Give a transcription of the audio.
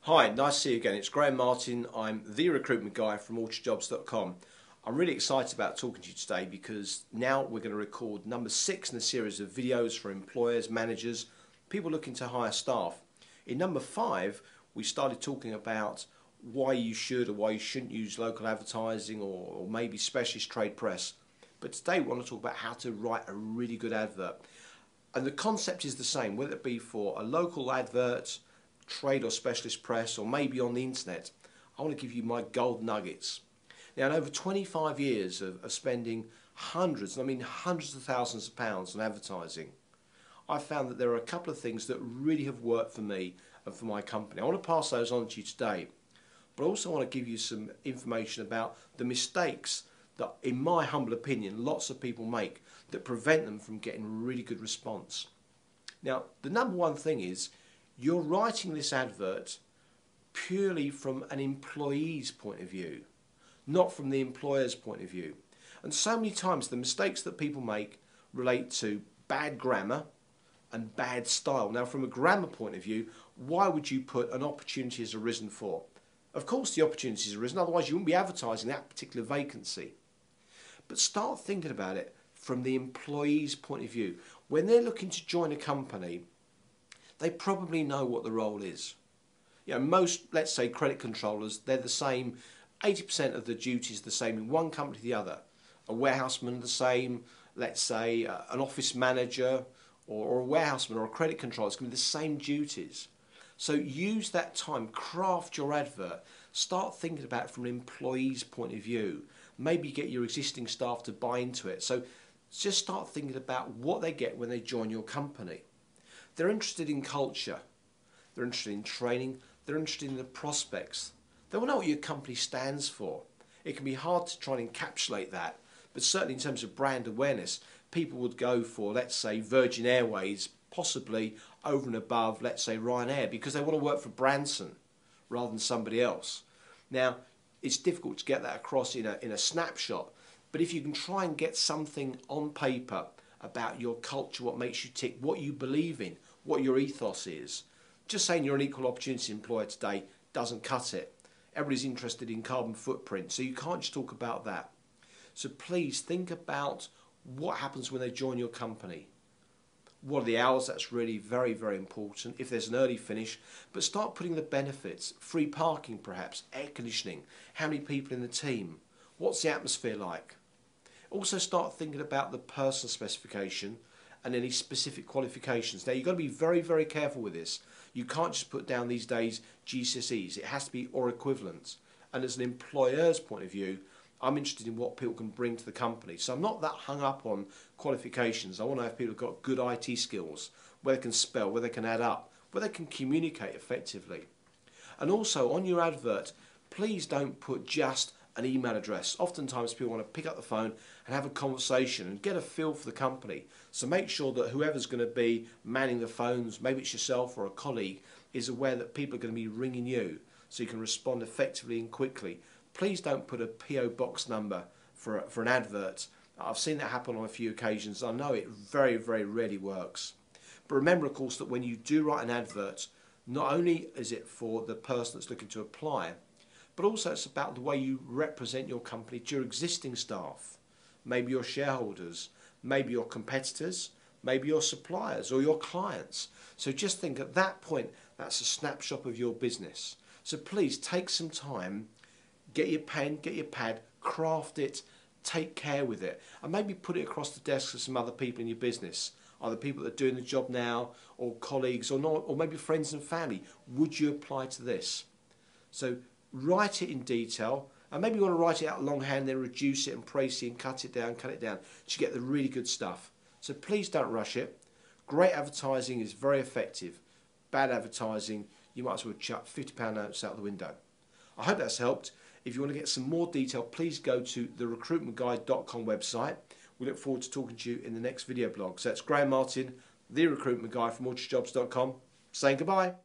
Hi, nice to see you again. It's Graham Martin. I'm the recruitment guy from orchardjobs.com. I'm really excited about talking to you today because now we're going to record number 6 in a series of videos for employers, managers, people looking to hire staff. In number 5, we started talking about why you should or why you shouldn't use local advertising or maybe specialist trade press. But today we want to talk about how to write a really good advert. And the concept is the same, whether it be for a local advert, trade or specialist press, or maybe on the internet. I want to give you my gold nuggets. Now, in over 25 years of spending hundreds, and I mean hundreds of thousands of pounds on advertising, I've found that there are a couple of things that really have worked for me and for my company. I want to pass those on to you today, but I also want to give you some information about the mistakes that, in my humble opinion, lots of people make that prevent them from getting really good response. Now, the number one thing is you're writing this advert purely from an employee's point of view, not from the employer's point of view. And so many times the mistakes that people make relate to bad grammar and bad style. Now, from a grammar point of view, why would you put an opportunity has arisen for? Of course the opportunity has arisen, otherwise you wouldn't be advertising that particular vacancy. But start thinking about it from the employee's point of view. When they're looking to join a company, they probably know what the role is. You know, most, let's say, credit controllers, they're the same, 80% of the duties are the same in one company to the other. A warehouseman the same, let's say an office manager or a warehouseman or a credit controller, it's going to be the same duties. So use that time, craft your advert, start thinking about it from an employee's point of view. Maybe get your existing staff to buy into it. So just start thinking about what they get when they join your company. They're interested in culture, they're interested in training, they're interested in the prospects. They will know what your company stands for. It can be hard to try and encapsulate that, but certainly in terms of brand awareness, people would go for, let's say, Virgin Airways, possibly over and above, let's say, Ryanair, because they want to work for Branson rather than somebody else. Now, it's difficult to get that across in a snapshot, but if you can try and get something on paper about your culture, what makes you tick, what you believe in, what your ethos is. Just saying you're an equal opportunity employer today doesn't cut it. Everybody's interested in carbon footprint, so you can't just talk about that. So please think about what happens when they join your company. What are the hours? That's really very, very important. If there's an early finish, but start putting the benefits, free parking perhaps, air conditioning, how many people in the team, what's the atmosphere like. Also start thinking about the person specification and any specific qualifications. Now you've got to be very, very careful with this. You can't just put down these days GCSEs. It has to be or equivalent. And as an employer's point of view, I'm interested in what people can bring to the company. So I'm not that hung up on qualifications. I want to have people who've got good IT skills, where they can spell, where they can add up, where they can communicate effectively. And also on your advert, please don't put just an email address. Oftentimes people want to pick up the phone and have a conversation and get a feel for the company. So make sure that whoever's going to be manning the phones, maybe it's yourself or a colleague, is aware that people are going to be ringing you so you can respond effectively and quickly. Please don't put a PO box number for an advert. I've seen that happen on a few occasions. I know it very, very rarely works. But remember, of course, that when you do write an advert, not only is it for the person that's looking to apply, but also it's about the way you represent your company to your existing staff, maybe your shareholders, maybe your competitors, maybe your suppliers or your clients. So just think at that point, that's a snapshot of your business. So please take some time, get your pen, get your pad, craft it, take care with it, and maybe put it across the desks of some other people in your business, either people that are doing the job now or colleagues or not, or maybe friends and family. Would you apply to this? So write it in detail, and maybe you want to write it out longhand, then reduce it and praise it and cut it down to get the really good stuff. So please don't rush it. Great advertising is very effective. Bad advertising, you might as well chuck £50 notes out the window. I hope that's helped. If you want to get some more detail, please go to the recruitmentguide.com website. We look forward to talking to you in the next video blog. So that's Graham Martin, the recruitment guy from orchardjobs.com, saying goodbye.